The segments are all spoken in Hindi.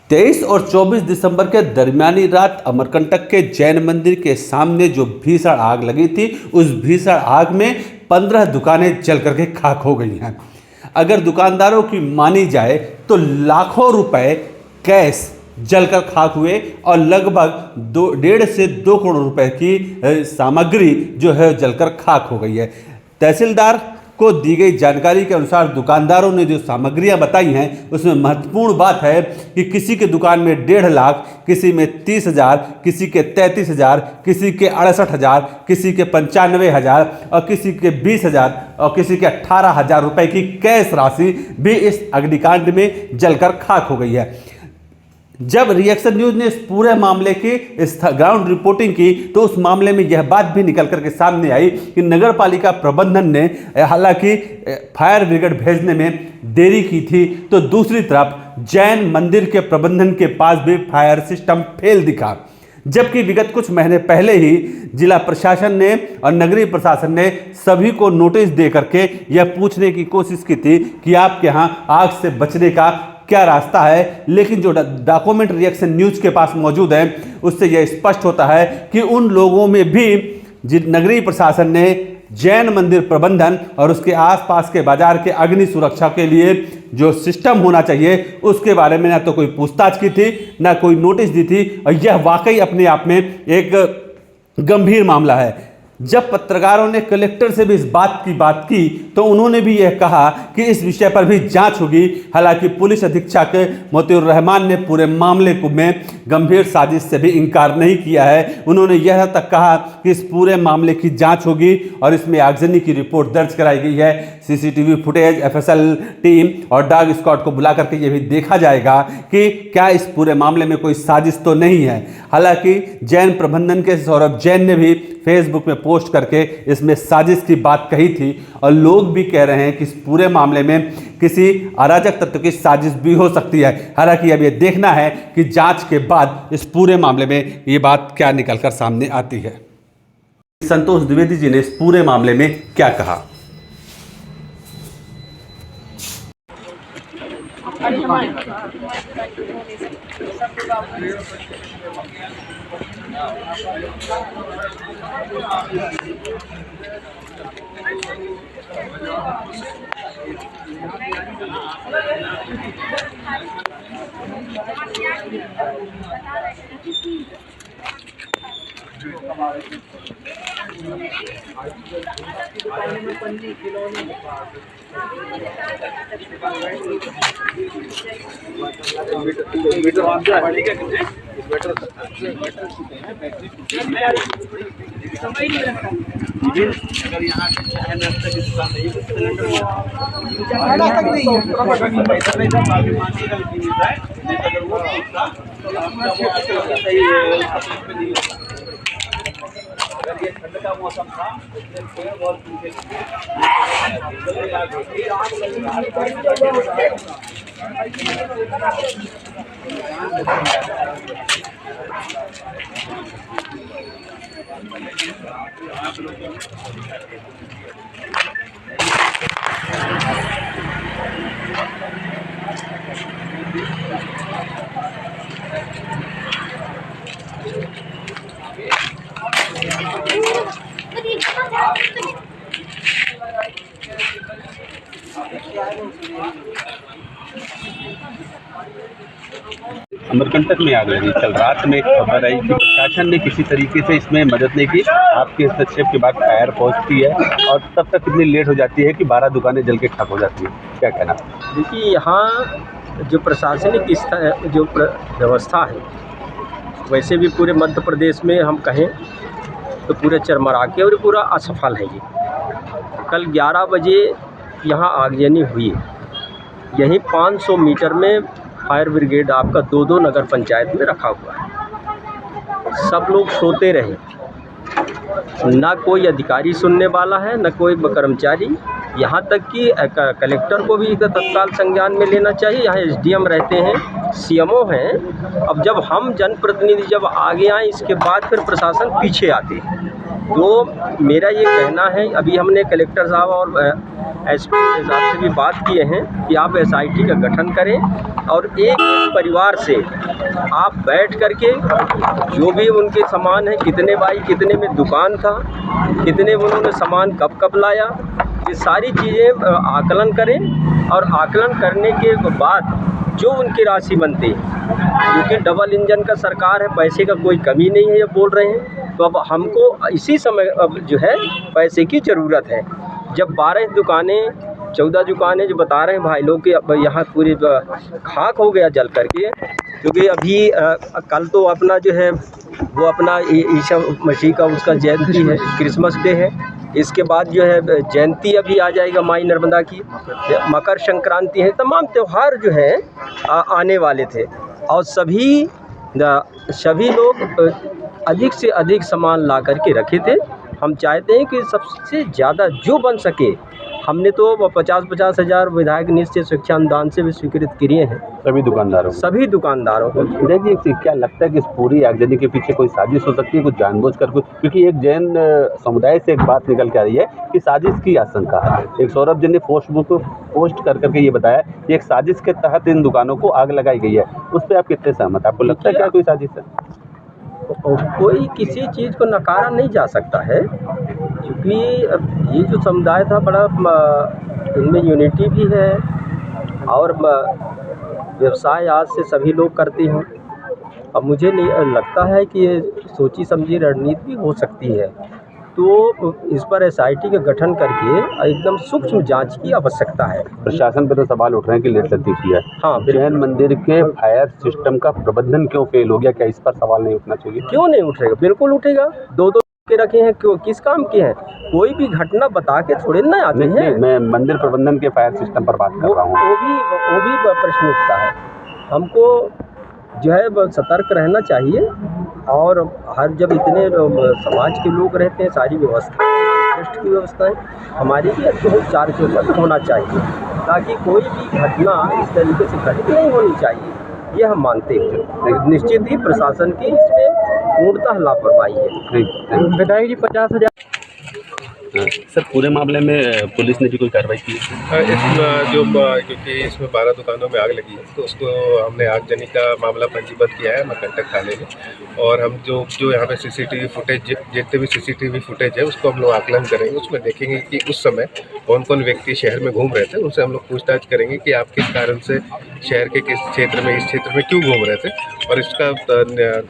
23 और 24 दिसंबर के दरमियानी रात अमरकंटक के जैन मंदिर के सामने जो भीषण आग लगी थी, उस भीषण आग में 15 दुकानें जल करके खाक हो गई हैं। अगर दुकानदारों की मानी जाए तो लाखों रुपए कैश जलकर खाक हुए और लगभग 1.5 से 2 करोड़ रुपए की सामग्री जो है जलकर खाक हो गई है। तहसीलदार को दी गई जानकारी के अनुसार दुकानदारों ने जो सामग्रियां बताई हैं, उसमें महत्वपूर्ण बात है कि किसी के दुकान में 1.5 लाख, किसी में 30,000, किसी के 33,000, किसी के 68,000, किसी के 95,000 और किसी के 20,000 और किसी के 18,000 रुपए की कैश राशि भी इस अग्निकांड में जलकर खाक हो गई है। जब रिएक्शन न्यूज ने इस पूरे मामले की ग्राउंड रिपोर्टिंग की तो उस मामले में यह बात भी निकल करके सामने आई कि नगर पालिका प्रबंधन ने हालांकि फायर ब्रिगेड भेजने में देरी की थी, तो दूसरी तरफ जैन मंदिर के प्रबंधन के पास भी फायर सिस्टम फेल दिखा। जबकि विगत कुछ महीने पहले ही जिला प्रशासन ने और नगरीय प्रशासन ने सभी को नोटिस दे करके यह पूछने की कोशिश की थी कि आपके यहाँ आग से बचने का क्या रास्ता है, लेकिन जो डॉक्यूमेंट रिएक्शन न्यूज के पास मौजूद है उससे यह स्पष्ट होता है कि उन लोगों में भी नगरीय प्रशासन ने जैन मंदिर प्रबंधन और उसके आसपास के बाजार के अग्नि सुरक्षा के लिए जो सिस्टम होना चाहिए उसके बारे में ना तो कोई पूछताछ की थी, ना कोई नोटिस दी थी। और यह वाकई अपने आप में एक गंभीर मामला है। जब पत्रकारों ने कलेक्टर से भी इस बात की तो उन्होंने भी यह कहा कि इस विषय पर भी जांच होगी। हालांकि पुलिस अधीक्षक मोतियुर रहमान ने पूरे मामले को में गंभीर साजिश से भी इनकार नहीं किया है। उन्होंने यह तक कहा कि इस पूरे मामले की जांच होगी और इसमें आगजनी की रिपोर्ट दर्ज कराई गई है। सीसीटीवी फुटेज, एफएसएल टीम और डॉग स्क्वाड को बुला करके यह भी देखा जाएगा कि क्या इस पूरे मामले में कोई साजिश तो नहीं है। हालांकि जैन प्रबंधन के सौरभ जैन ने भी फेसबुक में पोस्ट करके इसमें साजिश की बात कही थी और लोग भी कह रहे हैं कि इस पूरे मामले में किसी अराजक तत्व की साजिश भी हो सकती है। हालांकि अब ये देखना है कि जांच के बाद इस पूरे मामले में ये बात क्या निकलकर सामने आती है। संतोष द्विवेदी जी ने इस पूरे मामले में क्या कहा। ये ठंड का मौसम था, अमरकंटक में आग लगी। कल रात में खबर आई कि प्रशासन ने किसी तरीके से इसमें मदद नहीं की। आपके हस्तक्षेप के बाद फायर पहुंचती है और तब तक कितनी लेट हो जाती है कि 12 दुकानें जल के खाक हो जाती है। क्या कहना? देखिए, यहाँ जो प्रशासनिक जो व्यवस्था है, वैसे भी पूरे मध्य प्रदेश में हम कहें तो पूरे चरमरा के और पूरा असफल है। ये कल 11 बजे यहाँ आगजनी हुई है। यहीं 500 मीटर में फायर ब्रिगेड आपका 2-2 नगर पंचायत में रखा हुआ है। सब लोग सोते रहे, ना कोई अधिकारी सुनने वाला है, ना कोई कर्मचारी, यहाँ तक कि कलेक्टर को भी इसका तत्काल संज्ञान में लेना चाहिए। यहाँ एसडीएम रहते हैं, सीएमओ हैं। अब जब हम जनप्रतिनिधि जब आगे आए, इसके बाद फिर प्रशासन पीछे आते हैं। तो मेरा ये कहना है, अभी हमने कलेक्टर साहब और एसपी साहब से भी बात किए हैं कि आप एसआईटी का गठन करें और एक परिवार से आप बैठ करके जो भी उनके सामान है, कितने बाई कितने में दुकान था, कितने उन्होंने सामान कब कब लाया, ये सारी चीज़ें आकलन करें। और आकलन करने के बाद जो उनकी राशि बनती है, क्योंकि डबल इंजन का सरकार है, पैसे का कोई कमी नहीं है, ये बोल रहे हैं। तो अब हमको इसी समय अब जो है पैसे की ज़रूरत है। जब 12 दुकानें 14 दुकानें जो बता रहे हैं भाई लोग कि अब यहाँ पूरी खाक हो गया जल करके, क्योंकि अभी कल तो अपना जो है वो अपना ईसा मसीह का उसका जयंती है, क्रिसमस डे है। इसके बाद जो है जयंती अभी आ जाएगा माई नर्मदा की, मकर संक्रांति है, तमाम त्यौहार जो है आने वाले थे। और सभी लोग अधिक से अधिक सामान ला करके रखे थे। हम चाहते हैं कि सबसे ज़्यादा जो बन सके, हमने तो 50-50 हज़ार विधायक निश्चित शिक्षा अनुदान से भी स्वीकृत किए हैं सभी दुकानदारों को। देखिए, क्या लगता है कि इस पूरी आगजनी के पीछे कोई साजिश हो सकती है, कुछ जानबूझकर कुछ? क्योंकि एक जैन समुदाय से एक बात निकल के आ रही है कि साजिश की आशंका है। एक सौरभ जी ने पोस्ट कर करके ये बताया कि एक साजिश के तहत इन दुकानों को आग लगाई गई है। उस पर आप कितने सहमत? आपको लगता है क्या कोई साजिश है? कोई किसी चीज़ को नकारा नहीं जा सकता है, क्योंकि ये जो समुदाय था बड़ा इनमें यूनिटी भी है और व्यवसाय आज से सभी लोग करते हैं। अब मुझे नहीं लगता है कि ये सोची समझी रणनीति भी हो सकती है। तो इस पर एसआईटी का गठन करके एकदम सूक्ष्म जांच की आवश्यकता है। प्रशासन पर तो सवाल उठ रहे हैं कि लेट लतीफ़ी है। हाँ, जैन मंदिर के फायर सिस्टम का प्रबंधन क्यों फेल हो गया? क्या इस पर सवाल नहीं उठना चाहिए? क्यों नहीं उठेगा? बिल्कुल उठेगा। दो के रखे हैं, क्यों, किस काम के हैं? कोई भी घटना बता के थोड़े ना आते हैं। मैं मंदिर प्रबंधन के फायर सिस्टम पर बात कर रहा हूँ। वो भी प्रश्न उठता है। हमको जो है सतर्क रहना चाहिए। और हर जब इतने समाज के लोग रहते हैं, सारी व्यवस्था ट्रस्ट की व्यवस्था है, हमारी भी अच्छे उपचार के ऊपर होना चाहिए, ताकि कोई भी घटना इस तरीके से घटित नहीं होनी चाहिए, ये हम मानते हैं। निश्चित ही प्रशासन की इसमें पूर्णतः लापरवाही है। विधायक जी 50,000 सर, पूरे मामले में पुलिस ने भी कोई कार्रवाई की है? क्योंकि इसमें 12 दुकानों में आग लगी है, तो उसको हमने आगजनी का मामला पंजीबद्ध किया है अमरकंटक थाने में। और हम जो यहाँ पे सीसीटीवी फुटेज, जितने भी सीसीटीवी फुटेज है, उसको हम लोग आकलन करेंगे। उसमें देखेंगे कि उस समय कौन कौन व्यक्ति शहर में घूम रहे थे। उनसे हम लोग पूछताछ करेंगे कि आप किस कारण से शहर के किस क्षेत्र में, इस क्षेत्र में क्यों घूम रहे थे, और इसका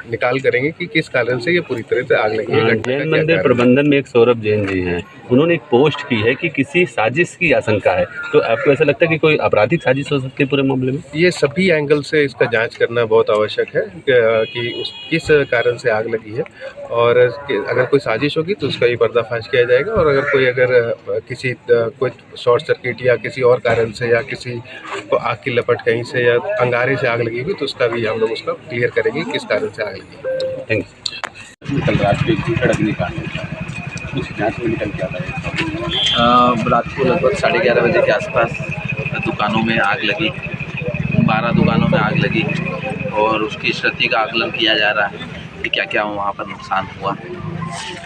निकाल करेंगे कि किस कारण से ये पूरी तरह से आग लगी है। जैन मंदिर प्रबंधन में एक सौरभ जैन जी हैं, उन्होंने एक पोस्ट की है कि किसी साजिश की आशंका है। तो आपको ऐसा लगता है कि कोई आपराधिक साजिश हो सकती है पूरे मामले में? ये सभी एंगल से इसका जांच करना बहुत आवश्यक है कि उस किस कारण से आग लगी है, और अगर कोई साजिश होगी तो उसका भी पर्दाफाश किया जाएगा। और अगर किसी कोई शॉर्ट सर्किट या किसी और कारण से, या किसी को आग की लपट कहीं से या अंगारे से आग लगी होगी, तो उसका भी हम लोग उसका क्लियर करेंगे किस कारण से आग लगी। Thank you. कल रात को एक अग्निकांड कुछ जांच में निकल के आता है। रात को लगभग 11:30 बजे के आसपास दुकानों में आग लगी, 12 दुकानों में आग लगी, और उसकी क्षति का आकलन किया जा रहा है कि क्या क्या वहाँ पर नुकसान हुआ।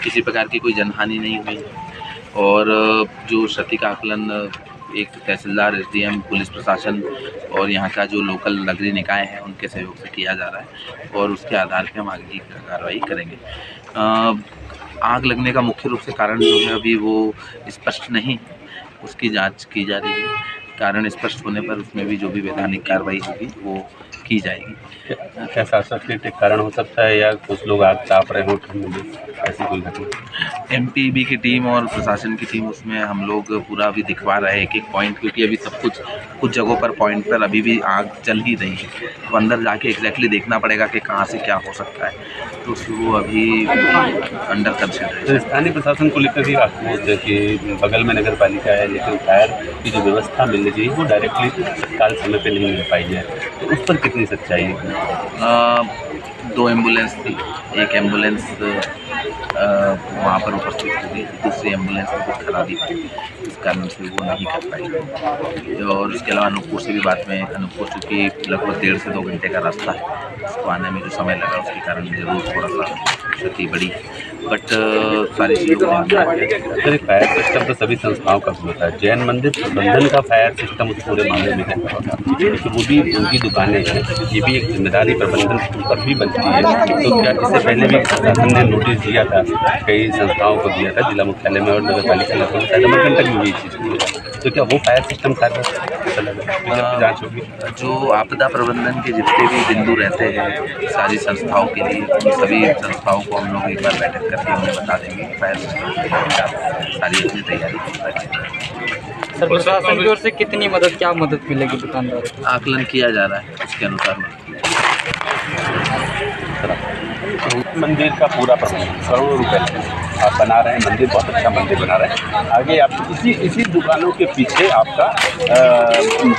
किसी प्रकार की कोई जनहानि नहीं हुई, और जो क्षति का आकलन एक तहसीलदार, एसडीएम, पुलिस प्रशासन और यहाँ का जो लोकल नगरीय निकाय है उनके सहयोग से किया जा रहा है, और उसके आधार पर हम आगे की कार्रवाई करेंगे। आग लगने का मुख्य रूप से कारण जो है अभी वो स्पष्ट नहीं, उसकी जांच की जा रही है। कारण स्पष्ट होने पर उसमें भी जो भी वैधानिक कार्रवाई होगी वो की जाएगी। क्या शॉर्ट सर्किट एक कारण हो सकता है, या कुछ लोग आग ताप रहे हो ठंड में, ऐसी कोई घटना? एमपीबी की टीम और प्रशासन की टीम, उसमें हम लोग पूरा अभी दिखवा रहे हैं एक पॉइंट, क्योंकि अभी सब कुछ जगहों पर पॉइंट पर अभी भी आग जल ही रही है। तो अंदर जाके एग्जैक्टली देखना पड़ेगा कि कहाँ से क्या हो सकता है, तो वो अभी अंडर कंसिडरेशन। तो स्थानीय प्रशासन को लेकर भी आक्रोश है कि बगल में नगर पालिका है, लेकिन फायर की जो व्यवस्था मिलनी चाहिए वो डायरेक्टली तत्काल समय पे नहीं मिल पाई है, तो उस पर कितनी सच्चाई है? 2 एम्बुलेंस थी, एक एम्बुलेंस वहाँ पर उपस्थित हुई, दूसरी एम्बुलेंस में कुछ खराबी थी। कारण से वो नहीं कर पाई। और इसके अलावा अनूपपुर से भी बात में, अनूपपुर चूँकि लगभग 1.5 से 2 घंटे का रास्ता है, उसको आने में जो समय लगा उसके कारण ज़रूर थोड़ा सा क्षति बढ़ी, बट सारी चीज़ों को ध्यान में रखा गया। सर, फायर सिस्टम तो सभी संस्थाओं का होता है, जैन मंदिर प्रबंधन का फायर सिस्टम उस पूरे मामले में कैसा होता है? क्योंकि वो भी उनकी दुकानें हैं, ये भी एक जिम्मेदारी प्रबंधन पर भी बनती है। तो क्या इससे पहले भी प्रशासन ने नोटिस दिया था, कई संस्थाओं को दिया था, जिला मुख्यालय में और नगर पालिका में, शायद अमरकंटक में भी ये चीज़ की है। तो क्या वो फायर सिस्टम जाँच होगी? जो आपदा प्रबंधन के जितने भी बिंदु रहते हैं सारी संस्थाओं के लिए, उन सभी संस्थाओं को हम लोग एक बार बैठक करके उन्हें बता देंगे कि फायर सिस्टम के लिए सारी अपनी तैयारी की। सर, प्रशासन की ओर से कितनी मदद, क्या मदद मिलेगी दुकानदारों को? आकलन किया जा रहा है, उसके अनुसार मदद की जाएगी। मंदिर का पूरा प्रबंधन करोड़ों रुपए आप बना रहे हैं, मंदिर बहुत अच्छा मंदिर बना रहे हैं। आगे आप इसी दुकानों के पीछे आपका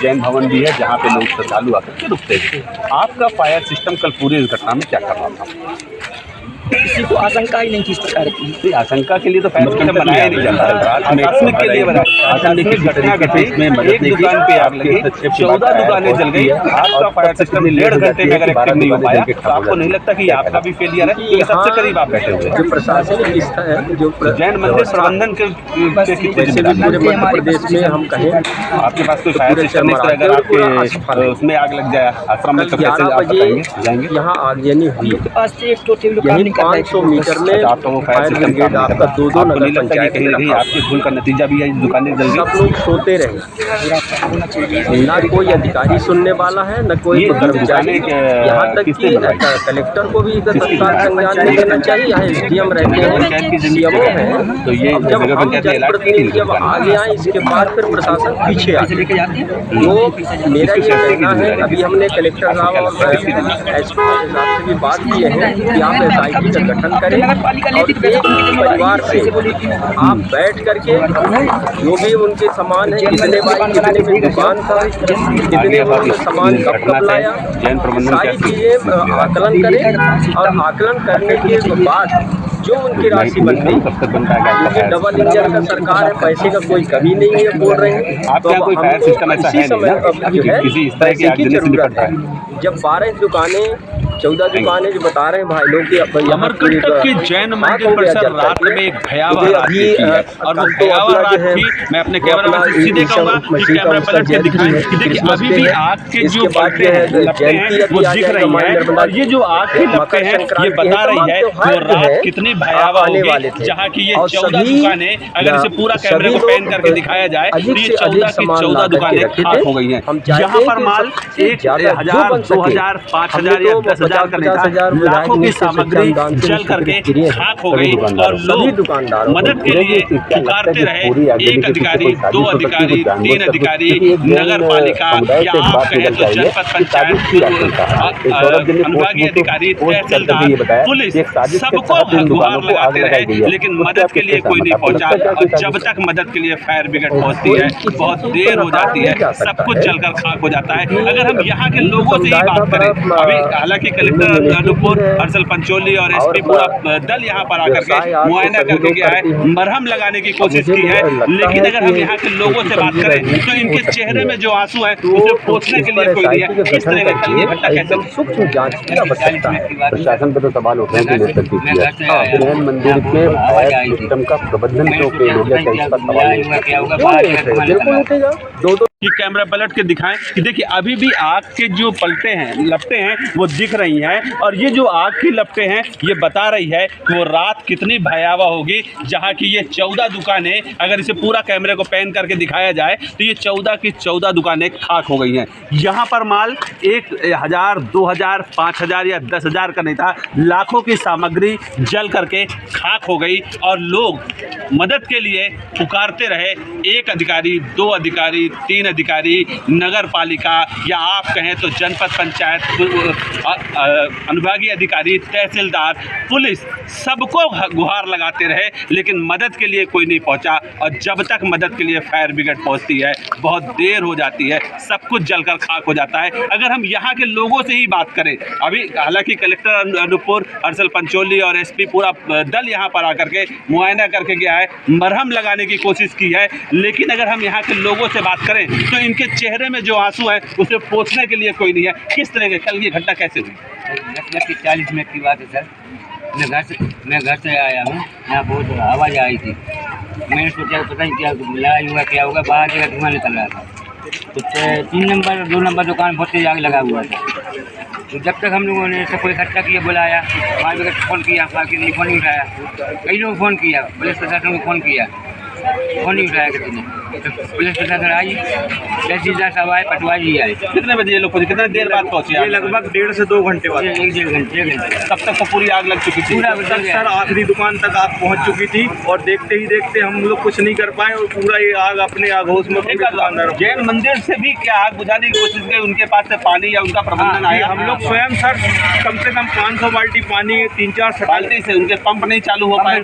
जैन भवन भी है, जहाँ पे लोग श्रद्धालु आकर के रुकते हैं। आपका फायर सिस्टम कल पूरी इस घटना में क्या कर रहा था? किसी को आशंका ही नहीं किस प्रकार की? आशंका के लिए तो फायर सिस्टम बनाया नहीं जाता, आकस्मिक के लिए बनाया। आकस्मिक घटना के बीच में एक दुकान पे आग लगी, 14 दुकानें जल गई। आपका फायर सिस्टम 1.5 घंटे में अगर एक्टिव नहीं हो पाया, तो आपको नहीं लगता कि आपका भी फेलियर है? क्योंकि सबसे करीब आप बैठे हुए हैं। जो प्रशासनिक स्तर है, जो जैन मंदिर प्रबंधन के वैसे भी पूरे मध्य प्रदेश में हम कहें, आपके पास कोई फायर सिस्टम नहीं है, अगर आपके उसमें आग लग जाए आश्रम में, तो कैसे आप जाएंगे? यहाँ आगजनी हुई, यही 500 मीटर में आपका वो फायर फायर ब्रिगेड आपका 2 नगर पंचायत कहीं नहीं आपकी भूल का नतीजा भी है, दुकानें जल सब लोग सोते रहे, ना कोई अधिकारी सुनने वाला है, न कोई कर्मचारी। यहाँ तक कि कलेक्टर को भी तत्काल संज्ञान में लेना चाहिए। यहाँ SDM रहते हैं, CMO हैं, तो ये जब हम जनप्रतिनिधि जब आगे आए, इसके बाद फिर प्रशासन पीछे आ जाए। तो मेरा ये कहना है, अभी हमने कलेक्टर साहब और SP साहब से भी बात की है कि आप SIT का गठन करें और एक परिवार से आप बैठ करके जो भी उनके सामान है, कितने बाई कितने में दुकान था, कितने उन्होंने सामान कब लाया, सारी चीज़ें आकलन करें। और आकलन करने के बाद जो उनकी राशि बनती है, क्योंकि डबल इंजन का सरकार है, पैसे का कोई कमी नहीं है बोल रहे हैं। तो कोई फायर सिस्टम ऐसा है जो है किसी इस तरह पैसे की जरूरत है। जब 12 दुकानें 14 दुकानें जो बता रहे हैं भाई लोग कि अमरकंटक के जैन मंदिर परिसर रात में एक भयावह रात थी, और वो भयावह रात थी। मैं अपने कैमरा में सीधे कहूँगा कि कैमरा पलट के दिखाएं कि देखिए अभी भी आग के जो लपटे हैं वो दिख रही है, और ये जो आग के लपटे हैं ये बता रही है वो रात कितनी भयावह होगी, जहाँ की ये 14 दुकानें, अगर इसे पूरा कैमरे को पैन करके दिखाया जाए तो ये 14 की 14 दुकानें खाक हो गई हैं। यहाँ पर माल 1000, 2000, 5000 या 10,000 का नहीं था, लाखों की सामग्री जल करके खाक हो गई, और लोग मदद के लिए पुकारते रहे। एक अधिकारी, 2 अधिकारी, 3 अधिकारी, नगर पालिका या आप कहें तो जनपद पंचायत, अनुभागीय अधिकारी, तहसीलदार, पुलिस, सबको गुहार लगाते रहे, लेकिन मदद के लिए कोई नहीं पहुंचा। और जब तक मदद के लिए फायर ब्रिगेड पहुंचती है बहुत देर हो जाती है, सब कुछ जलकर खाक हो जाता है। अगर हम यहाँ के लोगों से ही बात करें, अभी हालांकि कलेक्टर अनूपपुर हर्षल पंचोली और SP पूरा दल यहाँ पर आकर के मुआयना करके गया है, मरहम लगाने की कोशिश की है, लेकिन अगर हम यहाँ के लोगों से बात करें तो इनके चेहरे में जो आंसू है उसे पोंछने के लिए कोई नहीं है। किस तरह का कल ये घटना कैसे सूक्ष्म जांच की आवश्यकता है। प्रशासन पर तो सवाल उठ रहे हैं कि लेकर किया जैन मंदिर के फायर सिस्टम का प्रबंधन क्यों फेल हो गया, क्या इसका सवाल बिल्कुल उठेगा। 2 कि कैमरा पलट के दिखाएं कि देखिए अभी भी आग के जो पलटे हैं, लपटें हैं वो दिख रही हैं, और ये जो आग की लपटें हैं ये बता रही है कि वो रात कितनी भयावह होगी, जहाँ की ये 14 दुकानें, अगर इसे पूरा कैमरे को पैन करके दिखाया जाए तो ये 14 की 14 दुकानें खाक हो गई हैं। यहाँ पर माल 1000, 2000, 5000 या 10,000 का नहीं था, लाखों की सामग्री जल करके खाक हो गई, और लोग मदद के लिए पुकारते रहे। 1 अधिकारी, 2 अधिकारी, 3 अधिकारी, नगर पालिका या आप कहें तो जनपद पंचायत, अनुभागीय अधिकारी, तहसीलदार, पुलिस, सबको गुहार लगाते रहे, लेकिन मदद के लिए कोई नहीं पहुंचा। और जब तक मदद के लिए फायर ब्रिगेड पहुंचती है बहुत देर हो जाती है, सब कुछ जलकर खाक हो जाता है। अगर हम यहाँ के लोगों से ही बात करें, अभी हालांकि कलेक्टर अनूपपुर, अर्सल पंचोली और एसपी पूरा दल यहाँ पर आकर के मुआयना करके गया है, मरहम लगाने की कोशिश की है, लेकिन अगर हम यहाँ के लोगों से बात करें तो इनके चेहरे में जो आंसू हैं उसे पोंछने के लिए कोई नहीं है। किस तरह के कल ये घटना कैसे हुई? 40 मिनट की बात है सर। मैं घर से आया हूँ, यहाँ बहुत आवाज़ आई थी। मैंने सोचा पता नहीं क्या लड़ाई हुआ, क्या होगा, बाहर जगह धुआं निकल रहा था। तो 3 नंबर 2 नंबर दुकान बहुत तेज आग लगा हुआ था। तो जब तक हम लोगों ने सबको इकट्ठा किया, बुलाया, फायर ब्रिगेड फ़ोन किया, बाकी ने फ़ोन नहीं उठाया। कई लोग फ़ोन किया, पुलिस प्रशासन को फ़ोन किया, फ़ोन नहीं उठाया किसी ने। तो पुलिस प्रशासन आई, तहसीलदार साहब आए, पटवारी जी आए। कितने बजे ये लोग पहुंचे? कितने देर बाद पहुंचे? ये लगभग 1.5 से 2 घंटे बाद। 1 घंटे तब तक तो पूरी आग लग चुकी थी। पूरा सर आखिरी दुकान तक आग पहुंच चुकी थी और देखते ही देखते हम लोग कुछ नहीं कर पाए और पूरा ये आग अपने आगोश में जैन मंदिर से भी क्या आग बुझाने की कोशिश की? उनके पास से पानी या उनका प्रबंधन आया? हम लोग स्वयं सर कम से कम 500 बाल्टी पानी 3-4 बाल्टी से, उनके पंप नहीं चालू हो पाए?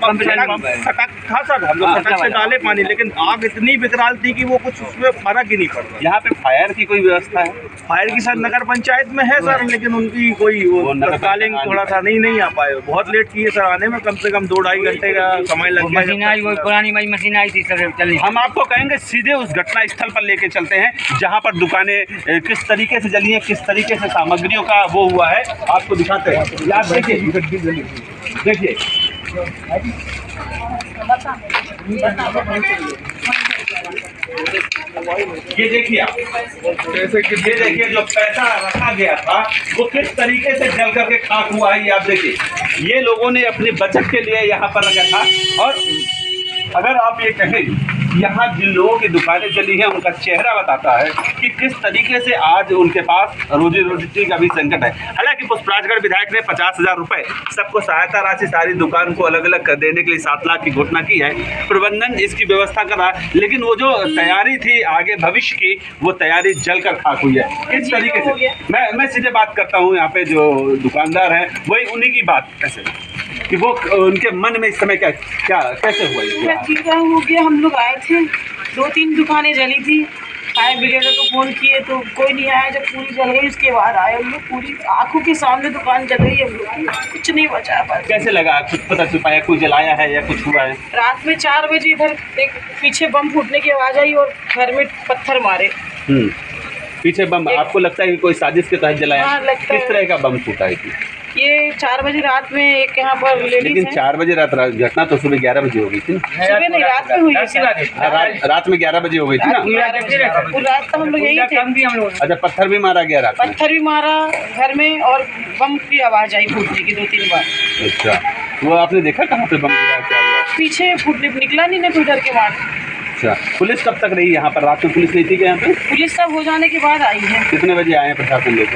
था सर, हम लोग सटक से डाले पानी, लेकिन आग इतनी विकराल थी कि वो कुछ उसमें फर्क ही नहीं पड़ रहा। यहाँ पे फायर की कोई व्यवस्था है? फायर की सर नगर पंचायत में है सर, लेकिन उनकी कोई वो तत्कालीन थोड़ा सा नहीं आ पाए, बहुत लेट किए सर आने में, कम से कम 2-2.5 घंटे का समय लग गया। मशीन आई, वो पुरानी वाली मशीन आई थी सर चलनी। हम आपको कहेंगे सीधे उस घटना स्थल पर लेके चलते हैं जहाँ पर दुकानें किस तरीके से जली हैं, किस तरीके से सामग्रियों का वो हुआ है, आपको दिखाते हैं। आप देखिए ये देखिए आप, जैसे कि ये देखिए जो पैसा रखा गया था वो किस तरीके से जल करके खाक हुआ है। ये आप देखिए, ये लोगों ने अपनी बचत के लिए यहाँ पर रखा था। और अगर आप ये कहें, यहाँ जिन लोगों की दुकानें जली हैं उनका चेहरा बताता है कि किस तरीके से आज उनके पास रोजी रोटी का भी संकट है। हालांकि पुष्पराजगढ़ विधायक ने 50,000 रुपये सबको सहायता राशि सारी दुकान को अलग अलग कर देने के लिए 7 लाख की घोषणा की है, प्रबंधन इसकी व्यवस्था कर रहा है, लेकिन वो जो तैयारी थी आगे भविष्य की, वो तैयारी जल कर खाक हुई है। किस तरीके से मैं सीधे बात करता हूँ, यहाँ पे जो दुकानदार हैं वही उन्हीं की बात कैसे कि वो उनके मन में इस समय क्या कैसे हुआ? क्या हो गया, हम लोग आए थे, 2-3 दुकानें जली थी, फायर ब्रिगेड को फ़ोन किए तो कोई नहीं आया। जब पूरी जल गई उसके बाद आए हम लोग, पूरी आंखों के सामने दुकान जल गई हम लोग की, कुछ नहीं बचा पाया। कैसे लगा? कुछ पता चल पाया कोई जलाया है या कुछ हुआ है? रात में 4 बजे इधर एक पीछे बम फूटने की आवाज़ आई और घर में पत्थर मारे। पीछे बम? आपको लगता है कि कोई साजिश के तहत जलाया? हाँ, लगता है। किस तरह का बम फूटा है? ये 4 बजे रात में एक यहाँ पर लेडीज, लेकिन 4 बजे रात घटना तो सुबह 11 बजे हो गई थी। सुबह नहीं, रात में हुई है। रात में 11 बजे हो गई थी ना? रात तो हम लोग यही थे। अच्छा, पत्थर भी मारा गया रात में? पत्थर भी मारा घर में और बम की आवाज़ आई फूटने की 2-3 बार। अच्छा, वो आपने देखा कहाँ पे बम गिरा, क्या हुआ? पीछे फूटने निकला नहीं ना कोई डर के मार। अच्छा, पुलिस कब तक रही यहाँ पर? रात में पुलिस नहीं थी क्या यहाँ पे? पुलिस सब हो जाने के बाद आई है। कितने बजे आए हैं प्रशासन लोग?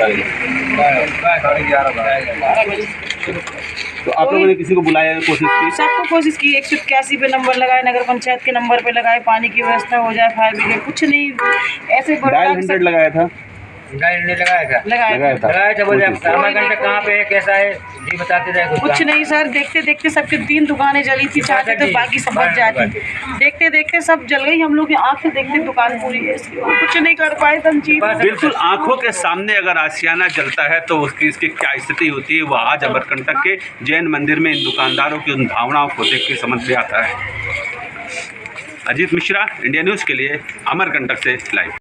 12 बजे। तो आप लोगों ने किसी को बुलाया, कोशिश की? सबको कोशिश की, 181 पे नंबर लगाए, नगर पंचायत के नंबर पे लगाए, पानी की व्यवस्था हो जाए, फायर ब्रिगेड, कुछ नहीं। ऐसे डायल 100 लगाया था? लगाया था। बोले घंटा कहाँ पे है, कैसा है जी बताते रहे। कुछ नहीं सर, देखते देखते सबके 3 दुकानें जली थी, चाहते तो बाकी सब बच जाती, देखते देखते सब जल गई। हम लोग की आँख से देखते दुकान पूरी है, कुछ नहीं कर पाए तंजीब। बिल्कुल, आंखों के सामने अगर आशियाना जलता है तो इसकी क्या स्थिति होती है, वो आज अमरकंटक के जैन मंदिर में इन दुकानदारों की उन भावनाओं को देख के समझ में आता है। अजीत मिश्रा, इंडिया न्यूज़ के लिए अमरकंटक से लाइव।